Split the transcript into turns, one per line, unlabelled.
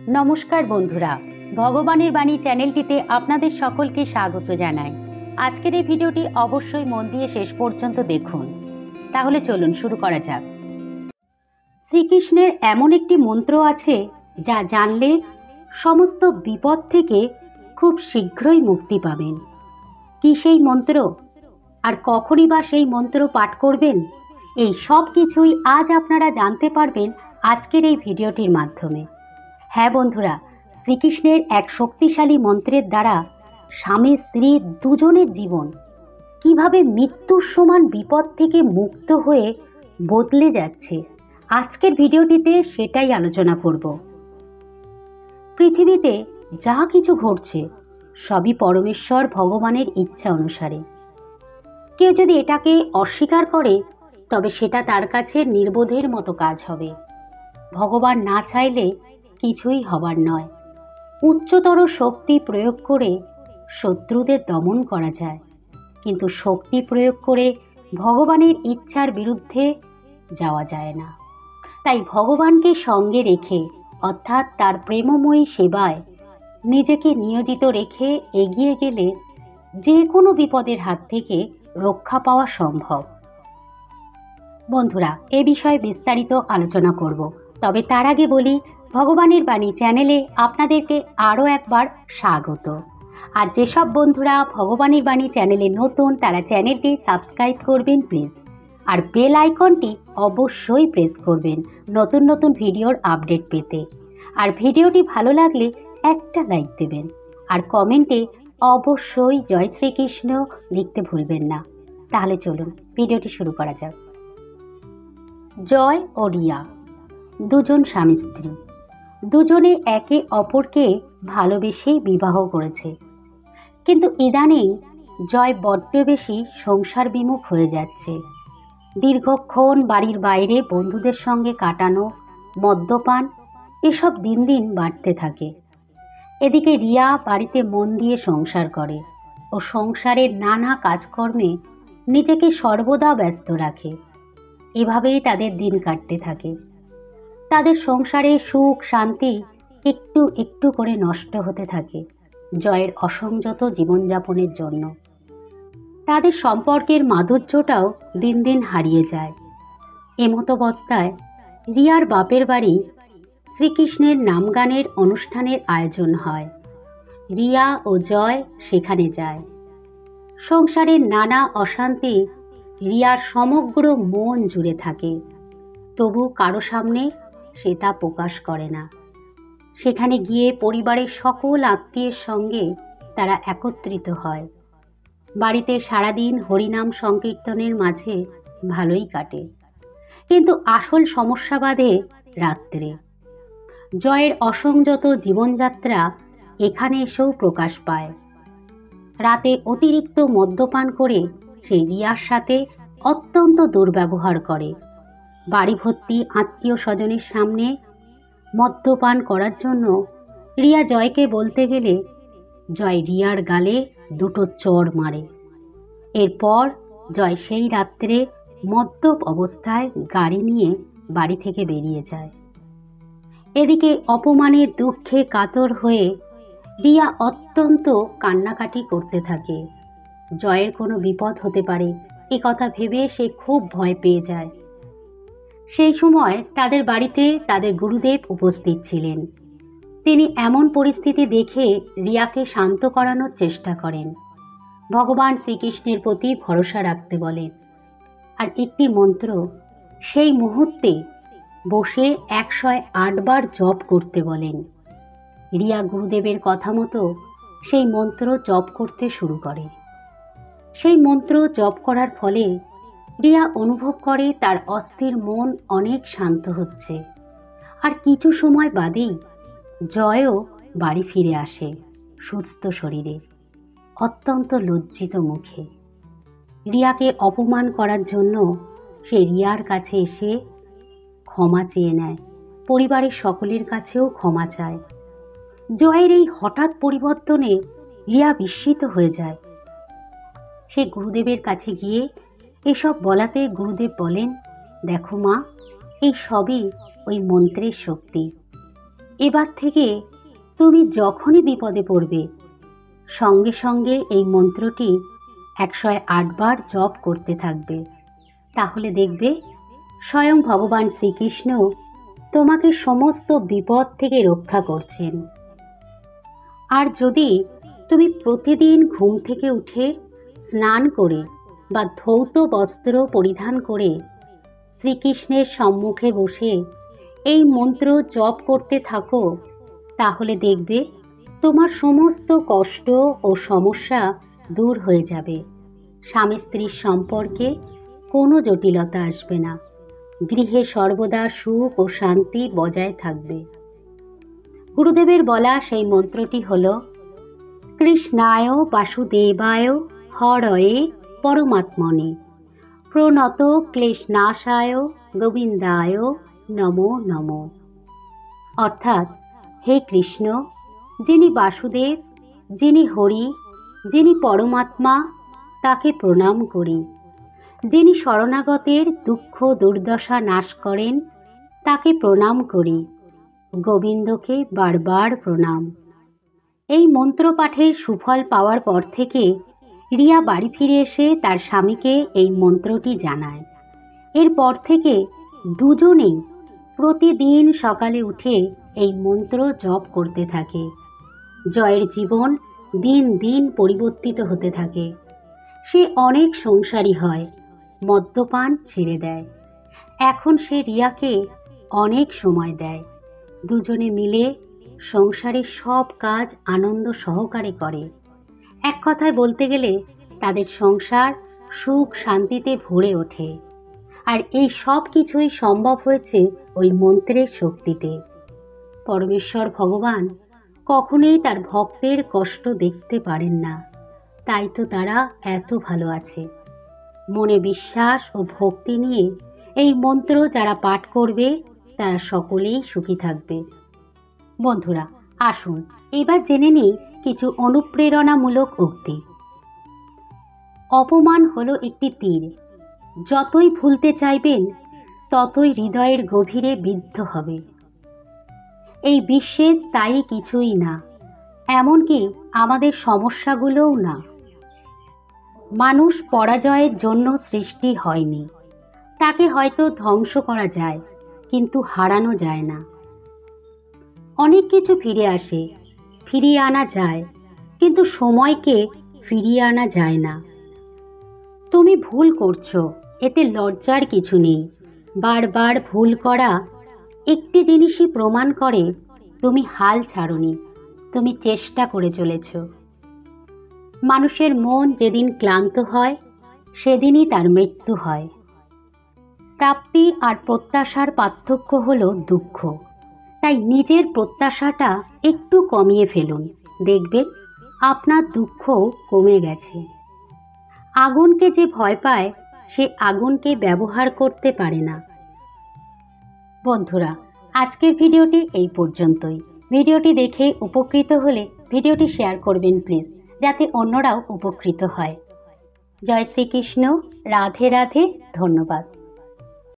নমস্কার বন্ধুরা, ভগবানের বাণী চ্যানেলটিতে আপনাদের সকলকে স্বাগত জানাই। আজকের এই ভিডিওটি অবশ্যই মন দিয়ে শেষ পর্যন্ত দেখুন। তাহলে চলুন শুরু করা যাক। শ্রীকৃষ্ণের এমন একটি মন্ত্র আছে যা জানলে সমস্ত বিপদ থেকে খুব শীঘ্রই মুক্তি পাবেন। কি সেই মন্ত্র, আর কখনই বা সেই মন্ত্র পাঠ করবেন, এই সব কিছুই আজ আপনারা জানতে পারবেন আজকের এই ভিডিওটির মাধ্যমে। হ্যাঁ বন্ধুরা, শ্রীকৃষ্ণের এক শক্তিশালী মন্ত্রের দ্বারা স্বামী স্ত্রী দুজনের জীবন কিভাবে মৃত্যুর সমান বিপদ থেকে মুক্ত হয়ে বদলে যাচ্ছে, আজকের ভিডিওটিতে সেটাই আলোচনা করব। পৃথিবীতে যা কিছু ঘটছে সবই পরমেশ্বর ভগবানের ইচ্ছা অনুসারে। কেউ যদি এটাকে অস্বীকার করে তবে সেটা তার কাছে নির্বোধের মতো কাজ হবে। ভগবান না চাইলে কিছুই হবার নয়। উচ্চতর শক্তি প্রয়োগ করে শত্রুদের দমন করা যায়, কিন্তু শক্তি প্রয়োগ করে ভগবানের ইচ্ছার বিরুদ্ধে যাওয়া যায় না। তাই ভগবানকে সঙ্গে রেখে, অর্থাৎ তার প্রেমময়ী সেবায় নিজেকে নিয়োজিত রেখে এগিয়ে গেলে যে কোনো বিপদের হাত থেকে রক্ষা পাওয়া সম্ভব। বন্ধুরা, এ বিষয়ে বিস্তারিত আলোচনা করব, তবে তার আগে বলি, ভগবানের বাণী চ্যানেলে আপনাদেরকে আরও একবার স্বাগত। আর যেসব বন্ধুরা ভগবানের বাণী চ্যানেলে নতুন, তারা চ্যানেলটি সাবস্ক্রাইব করবেন প্লিজ, আর বেল আইকনটি অবশ্যই প্রেস করবেন নতুন নতুন ভিডিওর আপডেট পেতে। আর ভিডিওটি ভালো লাগলে একটা লাইক দেবেন, আর কমেন্টে অবশ্যই জয় শ্রীকৃষ্ণ লিখতে ভুলবেন না। তাহলে চলুন ভিডিওটি শুরু করা যাক। জয় ও রিয়া দুজন স্বামী স্ত্রী, দুজনে একে অপরকে ভালোবেসেই বিবাহ করেছে। কিন্তু ইদানিং জয় বড্ড বেশি সংসার বিমুখ হয়ে যাচ্ছে। দীর্ঘক্ষণ বাড়ির বাইরে বন্ধুদের সঙ্গে কাটানো, মদ্যপান, এসব দিন দিন বাড়তে থাকে। এদিকে রিয়া বাড়িতে মন দিয়ে সংসার করে ও সংসারের নানা কাজকর্মে নিজেকে সর্বদা ব্যস্ত রাখে। এভাবেই তাদের দিন কাটতে থাকে। তাদের সংসারে সুখ শান্তি একটু একটু করে নষ্ট হতে থাকে জয়ের অসংযত জীবনযাপনের জন্য। তাদের সম্পর্কের মাধুর্যটাও দিন দিন হারিয়ে যায়। এমতাবস্থায় রিয়ার বাপের বাড়ি শ্রীকৃষ্ণের নামগানের অনুষ্ঠানের আয়োজন হয়। রিয়া ও জয় সেখানে যায়। সংসারের নানা অশান্তি রিয়ার সমগ্র মন জুড়ে থাকে, তবু কারো সামনে সে তা প্রকাশ করে না। সেখানে গিয়ে পরিবারের সকল আত্মীয়ের সঙ্গে তারা একত্রিত হয়। বাড়িতে সারাদিন হরিনাম সংকীর্তনের মাঝে ভালোই কাটে, কিন্তু আসল সমস্যা বাধে রাত্রে। জয়ের অসংযত জীবনযাত্রা এখানে এসেও প্রকাশ পায়। রাতে অতিরিক্ত মদ্যপান করে সে রিয়ার সাথে অত্যন্ত দুর্ব্যবহার করে। বাড়ি ভর্তি আত্মীয় স্বজনের সামনে মদ্যপান করার জন্য রিয়া জয়কে বলতে গেলে জয় রিয়ার গালে দুটো চড় মারে। এরপর জয় সেই রাত্রে মদ্যপ অবস্থায় গাড়ি নিয়ে বাড়ি থেকে বেরিয়ে যায়। এদিকে অপমানে দুঃখে কাতর হয়ে রিয়া অত্যন্ত কান্নাকাটি করতে থাকে। জয়ের কোনো বিপদ হতে পারে এ কথা ভেবে সে খুব ভয় পেয়ে যায়। সেই সময় তাদের বাড়িতে তাদের গুরুদেব উপস্থিত ছিলেন। তিনি এমন পরিস্থিতি দেখে রিয়াকে শান্ত করানোর চেষ্টা করেন। ভগবান শ্রীকৃষ্ণের প্রতি ভরসা রাখতে বলেন, আর একটি মন্ত্র সেই মুহূর্তে বসে 108 বার জপ করতে বলেন। রিয়া গুরুদেবের কথা মতো সেই মন্ত্র জপ করতে শুরু করে। সেই মন্ত্র জপ করার ফলে রিয়া অনুভব করে তার অস্থির মন অনেক শান্ত হচ্ছে। আর কিছু সময় বাদেই জয়ও বাড়ি ফিরে আসে সুস্থ শরীরে, অত্যন্ত লজ্জিত মুখে। রিয়াকে অপমান করার জন্য সে রিয়ার কাছে এসে ক্ষমা চেয়ে নেয়, পরিবারের সকলের কাছেও ক্ষমা চায়। জয়ের এই হঠাৎ পরিবর্তনে রিয়া বিস্মিত হয়ে যায়। সে গুরুদেবের কাছে গিয়ে এসব বলাতে গুরুদেব বলেন, দেখো মা, এই সবই ওই মন্ত্রের শক্তি। এবার থেকে তুমি যখনই বিপদে পড়বে সঙ্গে সঙ্গে এই মন্ত্রটি 108 বার জপ করতে থাকবে। তাহলে দেখবে স্বয়ং ভগবান শ্রীকৃষ্ণ তোমাকে সমস্ত বিপদ থেকে রক্ষা করছেন। আর যদি তুমি প্রতিদিন ঘুম থেকে উঠে স্নান করে বা ধৌত বস্ত্র পরিধান করে শ্রীকৃষ্ণের সম্মুখে বসে এই মন্ত্র জপ করতে থাকো, তাহলে দেখবে তোমার সমস্ত কষ্ট ও সমস্যা দূর হয়ে যাবে। স্বামী স্ত্রীর সম্পর্কে কোনো জটিলতা আসবে না। গৃহে সর্বদা সুখ ও শান্তি বজায় থাকবে। গুরুদেবের বলা সেই মন্ত্রটি হল কৃষ্ণায় বাসুদেবায় হরয়ে পরমাত্মনে প্রণত ক্লেশনাশায় গোবিন্দায় নমো নমো। অর্থাৎ, হে কৃষ্ণ, যিনি বাসুদেব, যিনি হরি, যিনি পরমাত্মা, তাকে প্রণাম করি। যিনি শরণাগতের দুঃখ দুর্দশা নাশ করেন, তাকে প্রণাম করি। গোবিন্দকে বারবার প্রণাম। এই মন্ত্র পাঠের সুফল পাওয়ার পর থেকে রিয়া বাড়ি ফিরে এসে তার স্বামীকে এই মন্ত্রটি জানায়। এরপর থেকে দুজনেই প্রতিদিন সকালে উঠে এই মন্ত্র জপ করতে থাকে। জয়ের জীবন দিন দিন পরিবর্তিত হতে থাকে। সে অনেক সংসারী হয়, মদ্যপান ছেড়ে দেয়। এখন সে রিয়াকে অনেক সময় দেয়। দুজনে মিলে সংসারের সব কাজ আনন্দ সহকারে করে। এক কথায় বলতে গেলে তাদের সংসার সুখ শান্তিতে ভরে ওঠে। আর এই সব কিছুই সম্ভব হয়েছে ওই মন্ত্রের শক্তিতে। পরমেশ্বর ভগবান কখনোই তার ভক্তের কষ্ট দেখতে পারেন না, তাই তো তারা এত ভালো আছে। মনে বিশ্বাস ও ভক্তি নিয়ে এই মন্ত্র যারা পাঠ করবে তারা সকলেই সুখী থাকবে। বন্ধুরা, আসুন এবার জেনে নিই কিছু অনুপ্রেরণামূলক উক্তি। অপমান হলো একটি তীর, যতই ভুলতে চাইবেন ততই হৃদয়ের গভীরে বিদ্ধ হবে। এই বিশ্বে স্থায়ী কিছুই না, এমনকি আমাদের সমস্যাগুলোও না। মানুষ পরাজয়ের জন্য সৃষ্টি হয়নি। তাকে হয়তো ধ্বংস করা যায়, কিন্তু হারানো যায় না। অনেক কিছু ফিরে আসে, ফিরিয়ে আনা যায়, কিন্তু সময়কে ফিরিয়ে আনা যায় না। তুমি ভুল করছো, এতে লজ্জার কিছু নেই। বারবার ভুল করা একটি জিনিসই প্রমাণ করে তুমি হাল ছাড়োনি, তুমি চেষ্টা করে চলেছ। মানুষের মন যেদিন ক্লান্ত হয় সেদিনই তার মৃত্যু হয়। প্রাপ্তি আর প্রত্যাশার পার্থক্য হলো দুঃখ। তাই নিজের প্রত্যাশাটা একটু কমিয়ে ফেলুন, দেখবেন আপনার দুঃখ কমে গেছে। আগুনকে যে ভয় পায় সে আগুনকে ব্যবহার করতে পারে না। বন্ধুরা, আজকের ভিডিওটি এই পর্যন্তই। ভিডিওটি দেখে উপকৃত হলে ভিডিওটি শেয়ার করবেন প্লিজ, যাতে অন্যরাও উপকৃত হয়। জয় শ্রীকৃষ্ণ। রাধে রাধে। ধন্যবাদ।